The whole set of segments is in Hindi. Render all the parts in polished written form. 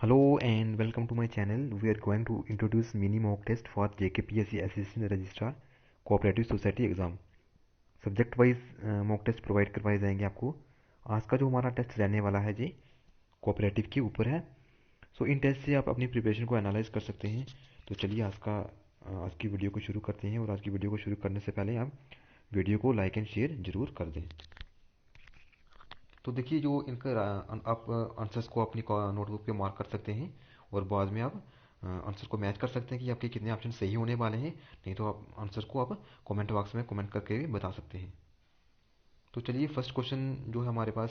Hello and welcome to my channel. We are going to introduce mini mock test for JKPSC Assistant Registrar Cooperative Society Exam. Subject wise mock test provide करवाए जाएंगे आपको। आज का जो हमारा टेस्ट रहने वाला है जी कोऑपरेटिव के ऊपर है। सो इन टेस्ट से आप अपनी प्रिपरेशन को एनालाइज कर सकते हैं। तो चलिए आज की वीडियो को शुरू करते हैं। और आज की वीडियो को शुरू करने से पहले आप वीडियो को लाइक एंड शेयर जरूर कर दें। तो देखिए जो इनका आप आंसर्स को अपनी नोटबुक पे मार्क कर सकते हैं और बाद में आप आंसर को मैच कर सकते हैं कि आपके कितने ऑप्शन सही होने वाले हैं। नहीं तो आप आंसर को आप कमेंट बॉक्स में कमेंट करके भी बता सकते हैं। तो चलिए फर्स्ट क्वेश्चन जो है हमारे पास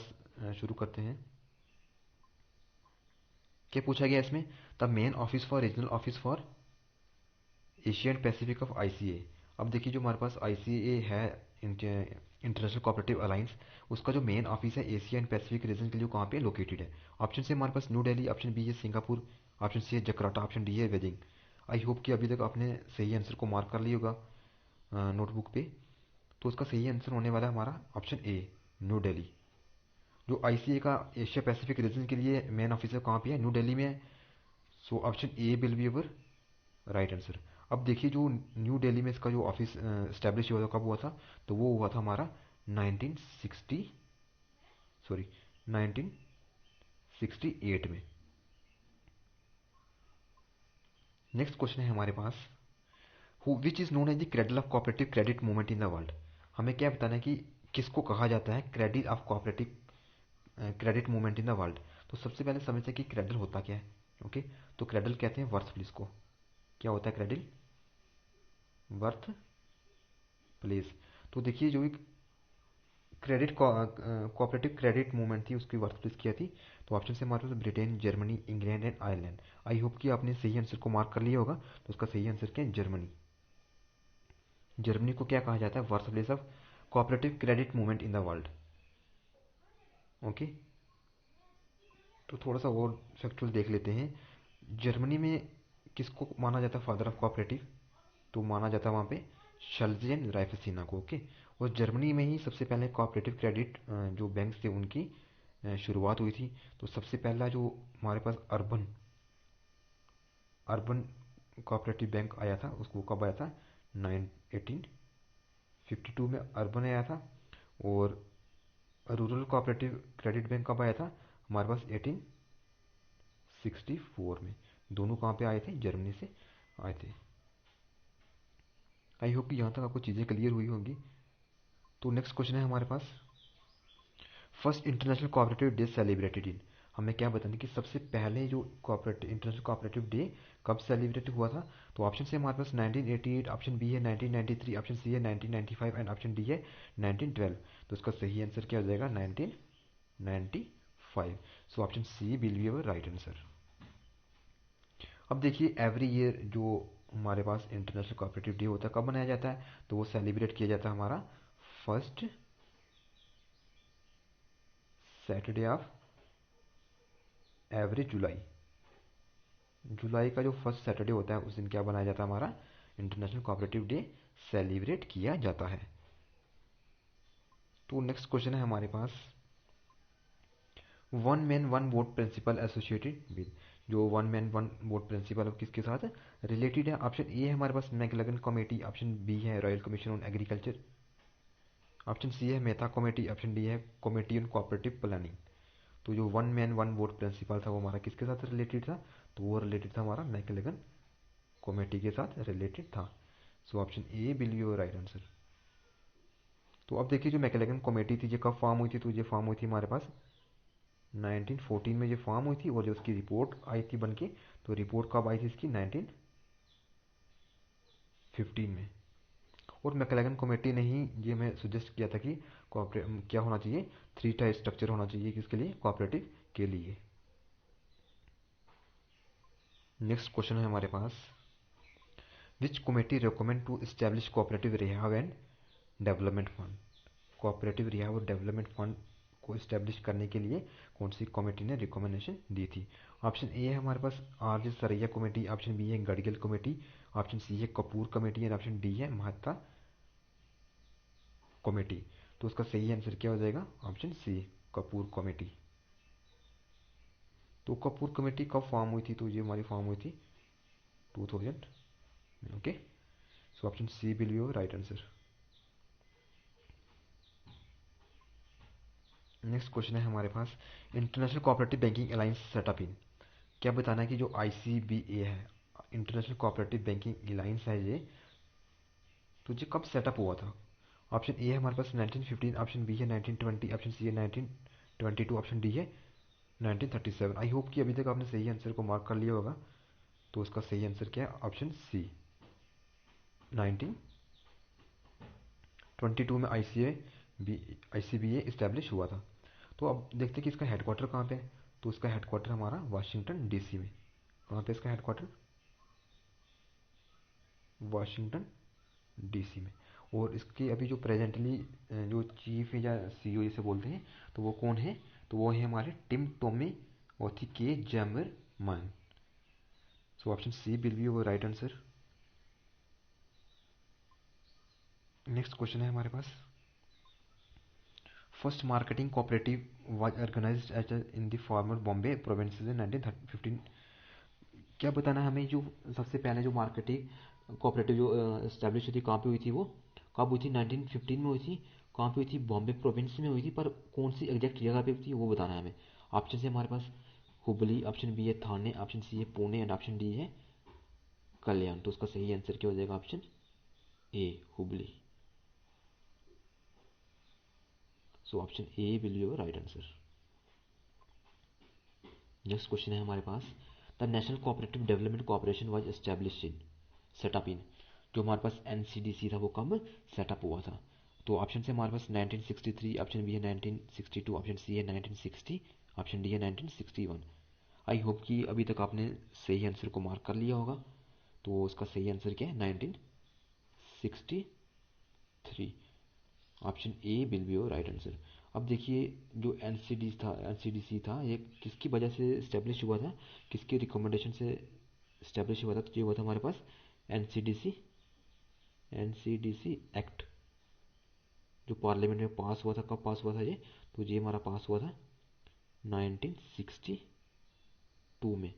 शुरू करते हैं। क्या पूछा गया इसमें? The main office for regional office for Asian Pacific of ICA. अब देखिए जो हमारे पास आईसीए है, इंटरनेशनल कोऑपरेटिव अलायंस, उसका जो मेन ऑफिस है एशिया एंड पैसिफिक रीजन के लिए कहाँ पे लोकेटेड है? ऑप्शन से हमारे पास न्यू दिल्ली, ऑप्शन बी है सिंगापुर, ऑप्शन सी है जकार्ता, ऑप्शन डी है बेजिंग। आई होप कि अभी तक आपने सही आंसर को मार्क कर लिया होगा नोटबुक पे। तो उसका सही आंसर होने वाला है हमारा ऑप्शन ए, न्यू दिल्ली। जो आईसीए का एशिया पैसिफिक रीजन के लिए मेन ऑफिस है कहाँ पे है? न्यू दिल्ली में है। सो option A will be our right answer. अब देखिए जो न्यू दिल्ली में इसका जो ऑफिस स्टैब्लिश हुआ था, कब हुआ था? तो वो हुआ था हमारा 1960 सॉरी 1968 में। नेक्स्ट क्वेश्चन है हमारे पास, who which is known as the cradle of cooperative credit movement in the world. हमें क्या बताना है कि किसको कहा जाता है credit of cooperative credit movement in the world. तो सबसे पहले समझते हैं कि क्रेडल होता क्या है। ओके, तो क्रेडल कहते हैं वर्थ प्लेस को। क्या होता है क्रेडल? Worth place. तो देखिए जो एक क्रेडिट कोऑपरेटिव क्रेडिट मूवमेंट थी उसकी वर्थ प्लेस क्या थी? तो ऑप्शन से हमारे पास Britain, Germany, England and Ireland. I hope कि आपने सही आंसर को मार्क कर लिया होगा। तो उसका सही आंसर क्या है? जर्मनी। जर्मनी को क्या कहा जाता है? Worth place of cooperative credit movement in the world. Okay, तो थोड़ा सा और फैक्चुअल देख लेते हैं। जर्मनी में किसको माना जाता है फादर ऑफ कोऑपरेटिव? तो माना जाता है वहाँ पे शल्जियन राइफसिना को। ओके, और जर्मनी में ही सबसे पहले कोऑपरेटिव क्रेडिट जो बैंक थे उनकी शुरुआत हुई थी। तो सबसे पहला जो हमारे पास अर्बन अर्बन कोऑपरेटिव बैंक आया था उसको कब आया था? 1852 में अर्बन आया था। और रूरल कोऑपरेटिव क्रेडिट बैंक कब आया था? हमारे पास 1864 में। दोनों कहाँ पे आए थे? जर्मनी से आए थे। आई होप कि यहाँ तक आपको चीज़ें क्लियर हुई होंगी। तो नेक्स्ट क्वेश्चन है हमारे पास, first international cooperative day celebrated in. हमें क्या बताना कि सबसे पहले जो कोऑपरेटिव इंटरनेशनल कोऑपरेटिव डे कब सेलिब्रेट हुआ था? तो ऑप्शन से हमारे पास 1988, ऑप्शन बी है 1993, ऑप्शन सी है 1995 एंड ऑप्शन डी है 1912। तो इसका सही आंसर क्या हो जाएगा? 1995। So option C will be our right answer. अब देखिए एवरी ईयर जो हमारे पास इंटरनेशनल कोऑपरेटिव डे होता है कब मनाया जाता है? तो वो सेलिब्रेट किया जाता है हमारा फर्स्ट सैटरडे ऑफ एवरी जुलाई। जुलाई का जो फर्स्ट सैटरडे होता है उस दिन क्या बनाया जाता है? हमारा इंटरनेशनल कोऑपरेटिव डे सेलिब्रेट किया जाता है। तो नेक्स्ट क्वेश्चन है हमारे पास, one man one vote principle associated with. जो one man one vote principle किसके साथ रिलेटेड है? ऑप्शन ए है हमारे पास मैकलगन कमेटी, ऑप्शन बी है royal commission on agriculture, option C है मेहता कमेटी, ऑप्शन डी है कमेटी ऑन कोऑपरेटिव प्लानिंग। तो जो one man one vote principle था वो हमारा किसके साथ रिलेटेड था? तो वो रिलेटेड था हमारा मैकलगन कमेटी के साथ रिलेटेड था। सो option A will be your right answer. तो अब देखिए जो मैकलेगन कमेटी थी ये कब फॉर्म हुई थी? तो ये फॉर्म हुई थी हमारे पास 1914 में ये फॉर्म हुई थी। और जो उसकी रिपोर्ट आई थी बन के, तो रिपोर्ट कब आई थी इसकी? 1915 में। और मैकलेगन कमेटी ने ही ये मैं सजेस्ट किया था कि क्या होना चाहिए? थ्री टायर स्ट्रक्चर होना चाहिए किसके लिए? कोऑपरेटिव के लिए। नेक्स्ट क्वेश्चन है हमारे पास, which committee recommend to establish cooperative rehab and development fund. Cooperative rehab और डेवलपमेंट फंड को इस्टेब्लिश करने के लिए कौन सी कमेटी ने रिकमेंडेशन दी थी? ऑप्शन ए है हमारे पास R J Saraiya committee, option B है गडगिल कमेटी, ऑप्शन सी है Kapoor committee and option D है महत्ता कमेटी। तो उसका सही आंसर क्या हो जाएगा? Option C, Kapur committee. तो कपूर कमेटी कब फॉर्म हुई थी? तो ये हमारी फॉर्म हुई थी 2000 में। Okay, so option C will be your right answer. Next question है हमारे पास, international cooperative banking alliance setup in. क्या बताना है कि जो ICBA है, इंटरनेशनल कोऑपरेटिव बैंकिंग अलायंस है ये, तो ये कब सेटअप हुआ था? ऑप्शन ए है हमारे पास 1915, ऑप्शन बी है 1920, ऑप्शन सी है 1922, ऑप्शन डी है 1937। आई होप कि अभी तक आपने सही आंसर को मार्क कर लिया होगा। तो उसका सही आंसर क्या है? ऑप्शन सी, 1922 में ICBA इस्टेब्लिश हुआ था। तो अब देखते हैं कि इसका हेडक्वार्टर कहाँ पे है। तो इसका हेडक्वार्टर हमारा वाशिंगटन DC में। कहाँ पे इसका हेडक्वार्टर? वाशिंगटन DC में। और इसके अभी जो प्रेजेंटली जो चीफ या CEO जिसे बोलते हैं, तो वो कौन है? तो वो है हमारे टिम टॉमी ओथिके जैमर मैन। So option C will be your right answer. Next question है हमारे पास, first marketing cooperative was organized as in the former Bombay province in 1915। क्या बताना है हमें, जो सबसे पहले जो मार्केटिंग कोऑपरेटिव जो इस्टेब्लिश हुई थी, कहाँ पे हुई थी वो? कब हुई थी? 1915 में हुई थी। कहाँ पे हुई थी? बॉम्बे प्रोविंस में हुई थी, पर कौन सी एग्जैक्ट जगह पे हुई थी वो बताना है हमें। ऑप्शन है हमारे पास हुबली, ऑप्शन बी है थाने, ऑप्शन सी है पुणे एंड ऑप्शन डी है कल्याण। तो उसका सही आंसर क्या हो जाएगा? Option A, Hubli. So option A will be your right answer. Next question है हमारे पास, the national cooperative development corporation was establish in, setup in. जो हमारे पास NCDC था वो कब सेटअप हुआ था? तो ऑप्शन है हमारे पास 1963, ऑप्शन बी है 1962, ऑप्शन सी है 1960, ऑप्शन डी है 1961। आई होप कि अभी तक आपने सही आंसर को मार्क कर लिया होगा। तो उसका सही आंसर क्या है? 1963। Option A will be your right answer. अब देखिए, जो NCDC था, ये किसकी वजह से इस्टेब्लिश हुआ था, किसके रिकमेंडेशन से इस्टेब्लिश हुआ था? तो ये हुआ था हमारे पास एनसीडीसी एनसीडीसी एक्ट, जो पार्लियामेंट में पास हुआ था। कब पास हुआ था ये? तो ये हमारा पास हुआ था 1962 में।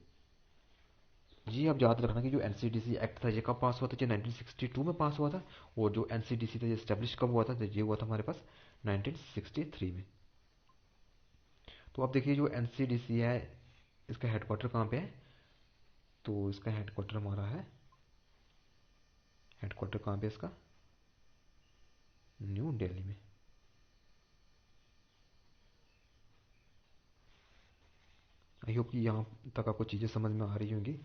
जी आप याद रखना कि जो NCDC एक्ट था ये कब पास हुआ था? ये 1962 में पास हुआ था। और जो NCDC था ये इस्टेब्लिश कब हुआ था? तो ये हुआ था हमारे पास 1963 में। तो अब देखिए, जो NCDC है इसका हेडक्वार्टर कहाँ पे है? तो इसका हेडक्वार्टर हमारा है, हेडक्वार्टर कहाँ पे इसका? न्यू दिल्ली में। आई होप कि यहाँ तक आपको चीज़ें समझ में आ रही होंगी।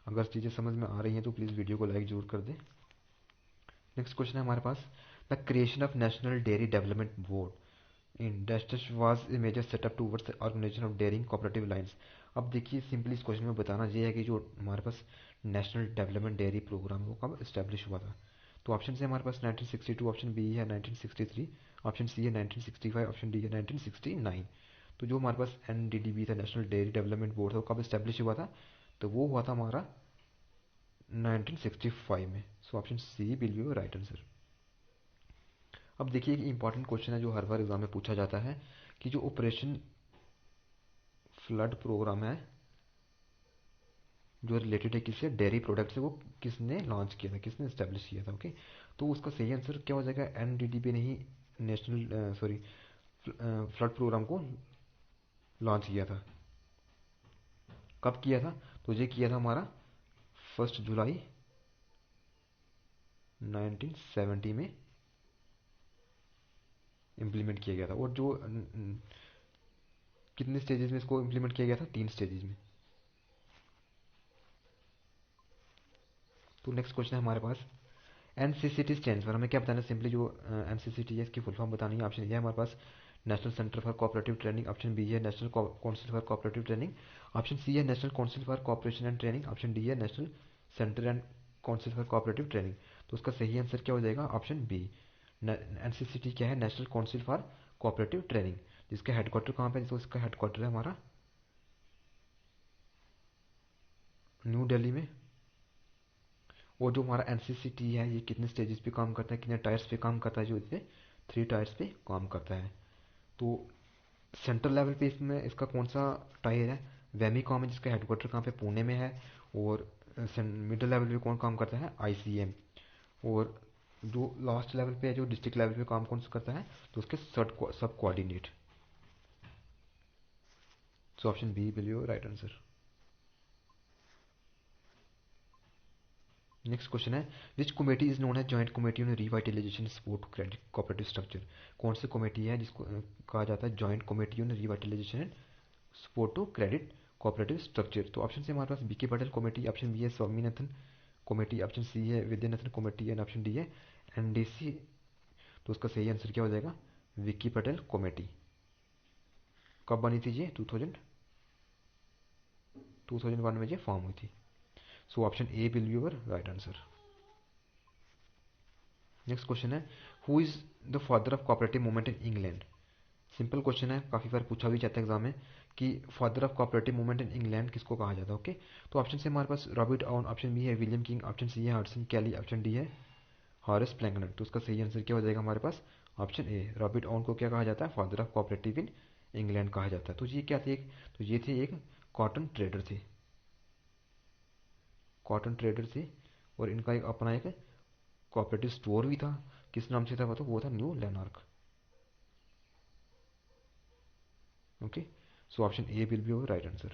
अगर चीज़ें समझ में आ रही हैं तो प्लीज़ वीडियो को लाइक जरूर कर दें। नेक्स्ट क्वेश्चन है हमारे पास, the creation of national dairy development board in dash was a major setup towards organization of dairying cooperative lines. अब देखिए, सिंपली इस क्वेश्चन में बताना ये है कि जो हमारे पास नेशनल डेवलपमेंट डेयरी प्रोग्राम है वो कब इस्टेब्लिश हुआ था? तो ऑप्शन है हमारे पास 1962, ऑप्शन बी है 1963, ऑप्शन सी है 1965, ऑप्शन डी है 1969। तो जो हमारे पास NDDB था, नेशनल डेयरी डेवलपमेंट बोर्ड था, वो कब इस्टेब्लिश हुआ था? तो वो हुआ था हमारा 1965 में। So option C will be your right answer. अब देखिए, एक इंपॉर्टेंट क्वेश्चन है जो हर बार एग्जाम में पूछा जाता है कि जो ऑपरेशन फ्लड प्रोग्राम है जो रिलेटेड है किससे? डेयरी प्रोडक्ट से, वो किसने लॉन्च किया था, किसने इस्टेब्लिश किया था? ओके, तो उसका सही आंसर क्या हो जाएगा? NDDB ने ही नेशनल सॉरी फ्लड प्रोग्राम को लॉन्च किया था। कब किया था? तो ये किया था हमारा 1 जुलाई 1970 में इम्प्लीमेंट किया गया था। और जो कितने स्टेजेस में इसको इम्प्लीमेंट किया गया था? 3 स्टेजेस में। तो नेक्स्ट क्वेश्चन है हमारे पास, NCCT स्टैंड फॉर, हमें क्या बताना है? सिंपली जो NCCT है इसकी फुल फॉर्म बतानी है। ऑप्शन ए है हमारे पास national centre for cooperative training, option B है national council for cooperative training, option C है national council for cooperation and training, option D है national centre and council for cooperative training. तो उसका सही आंसर क्या हो जाएगा? Option B. NCCT क्या है? National council for cooperative training. जिसका हेडक्वार्टर कहाँ पे है? तो इसका हेडक्वार्टर है हमारा न्यू दिल्ली में। और जो हमारा NCCT है ये कितने स्टेजेस पे काम करता है, कितने टायर्स पे काम करता है? जो इसपे 3 टायर्स पे काम करता है। तो सेंट्रल लेवल पे इसमें इसका कौन सा टायर है? वेमिकॉम है जिसका हेडक्वार्टर कहाँ पे, पुणे में है। और मिडिल लेवल पे कौन काम करता है, आईसीएम। और जो लास्ट लेवल पे है, जो डिस्ट्रिक्ट लेवल पे काम कौन सा करता है, तो उसके सब coordinate. So option B will be right answer. Next question है, which committee is known as joint committee on revitalization support credit cooperative structure. कौन सी कमेटी है जिसको कहा जाता है joint committee on revitalization and support to credit cooperative structure. तो ऑप्शन से हमारे पास BK Patel committee, option B है स्वामीनाथन कमेटी, ऑप्शन सी है Vaidyanathan committee and option D है एनडीसी। तो उसका सही आंसर क्या हो जाएगा, विक्की पटेल कमेटी। कब बनी थी ये, 2001 में ये फॉर्म हुई थी। So option A will be your right answer. Next question है, who is the father of cooperative movement in England. Simple question है, काफी बार पूछा भी जाता है एग्जाम में कि father of cooperative movement in England किसको कहा जाता है। ओके, तो ऑप्शन से हमारे पास रॉबर्ट ऑन, ऑप्शन बी है विलियम किंग, ऑप्शन सी है हडसन कैली, ऑप्शन डी है हॉरेस प्लैंकनर। तो उसका सही आंसर क्या हो जाएगा हमारे पास, ऑप्शन ए, रॉबर्ट ऑन को क्या कहा जाता है, father of cooperative in England कहा जाता है। तो ये क्या थे, तो ये थे एक कॉटन ट्रेडर थे, कॉटन ट्रेडर थे। और इनका एक अपना एक कोऑपरेटिव स्टोर भी था, किस नाम से था वो था New Lanark. Okay, so option A will be your right answer.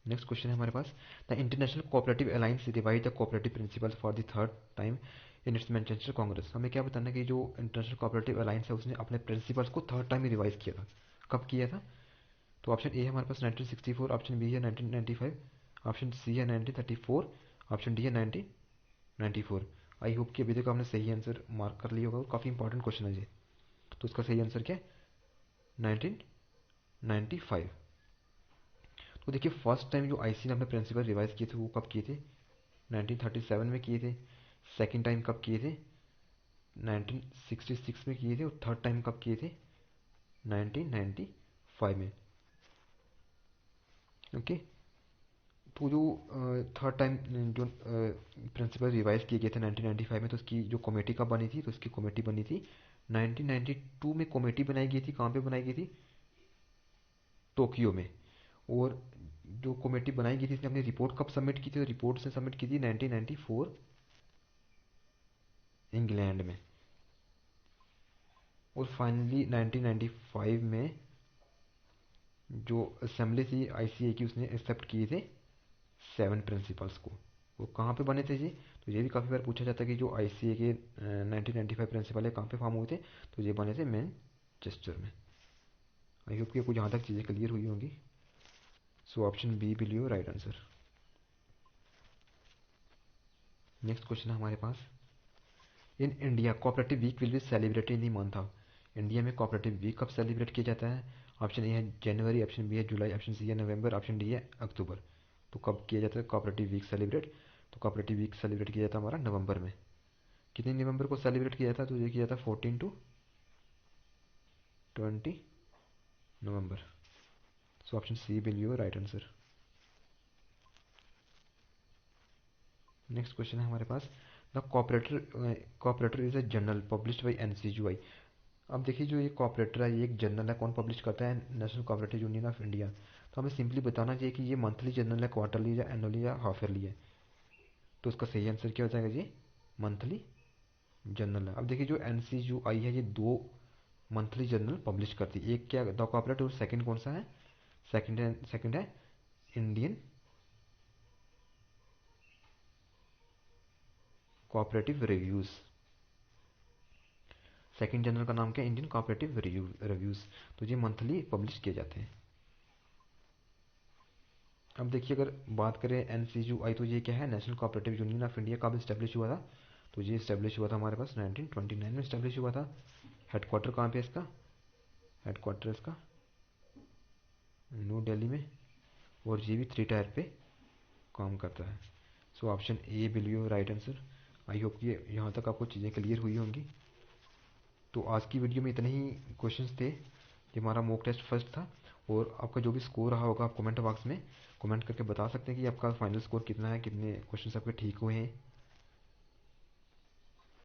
Next question है हमारे पास, the international cooperative alliance revise the cooperative principles for the third time in its Manchester congress. हमें क्या बताना है कि जो इंटरनेशनल कोऑपरेटिव अलायंस है उसने अपने प्रिंसिपल्स को थर्ड टाइम रिवाइज किया था, कब किया था। तो ऑप्शन ए है हमारे पास 1964, ऑप्शन बी है 1995, ऑप्शन सी है 1934, ऑप्शन डी है 1994। आई होप कि अभी तक आपने सही आंसर मार्क कर लिया होगा, और काफ़ी इंपॉर्टेंट क्वेश्चन है ये। तो उसका सही आंसर क्या है, 1995। तो देखिए फर्स्ट टाइम जो आईसी ने अपने प्रिंसिपल रिवाइज किए थे वो कब किए थे, 1937 में किए थे। सेकेंड टाइम कब किए थे, 1966 में किए थे। और थर्ड टाइम कब किए थे, 1995 में। ओके, तो जो थर्ड टाइम जो प्रिंसिपल रिवाइज किए गए थे 1995 में, तो उसकी जो कमेटी कब बनी थी, तो उसकी कमेटी बनी थी 1992 में। कमेटी बनाई गई थी, कहाँ पे बनाई गई थी, टोक्यो में। और जो कमेटी बनाई गई थी इसने अपनी रिपोर्ट कब सबमिट की थी, तो रिपोर्ट से सबमिट की थी 1994 इंग्लैंड में। और फाइनली 1995 में जो असेंबली थी आईसीए की उसने एक्सेप्ट किए थे 7 प्रिंसिपल्स को। वो कहाँ पे बने थे जी, तो ये भी काफ़ी बार पूछा जाता है कि जो आईसीए के 1995 प्रिंसिपल है कहाँ पे फॉर्म हुए थे, तो ये बने थे मैनचेस्टर में। आई होप कि आपको जहाँ तक चीज़ें क्लियर हुई होंगी। So option B will your right answer. Next question है हमारे पास, in India cooperative week will be celebrated in the month of. India में कोऑपरेटिव वीक कब सेलिब्रेट किया जाता है, ऑप्शन ए है जनवरी, ऑप्शन बी है जुलाई, ऑप्शन सी है नवंबर, ऑप्शन डी है अक्टूबर। तो कब किया जाता है कोऑपरेटिव वीक सेलिब्रेट, तो कोऑपरेटिव वीक सेलिब्रेट किया जाता है हमारा नवंबर में। कितने नवंबर को सेलिब्रेट किया जाता है, तो ये किया जाता है 14 to 20 November. So option C will your right answer. Next question है हमारे पास, the cooperator is a journal published by NCUI. अब देखिए जो ये कोऑपरेटर है ये एक जर्नल है, कौन पब्लिश करता है, national cooperative union of India. तो हमें सिंपली बताना चाहिए कि ये मंथली जर्नल है, क्वार्टरली या एनुअली या हाफ ईयरली है। तो उसका सही आंसर क्या हो जाएगा जी, मंथली जर्नल है। अब देखिए जो एनसीयूआई है ये 2 मंथली जर्नल पब्लिश करती है, एक क्या द कोऑपरेटिव और सेकंड कौन सा है, सेकंड है Indian cooperative reviews. Second journal का नाम क्या है, इंडियन कोऑपरेटिव रिव्यूज। तो ये मंथली पब्लिश किए जाते हैं। अब देखिए अगर बात करें एनसीयूआई, तो ये क्या है, national cooperative union of India कब इस्टेब्लिश हुआ था, तो ये इस्टेब्लिश हुआ था हमारे पास 1929 में इस्टेब्लिश हुआ था। हेडक्वार्टर कहाँ पे इसका, हेडक्वार्टर इसका न्यू दिल्ली में। और ये भी 3 टायर पे काम करता है। सो option A will be your right answer. I hope कि यहाँ तक आपको चीज़ें क्लियर हुई होंगी। तो आज की वीडियो में इतने ही क्वेश्चंस थे, ये हमारा मॉक टेस्ट फर्स्ट था। और आपका जो भी स्कोर रहा होगा आप कमेंट बॉक्स में कमेंट करके बता सकते हैं कि आपका फाइनल स्कोर कितना है, कितने क्वेश्चंस आपके ठीक हुए हैं।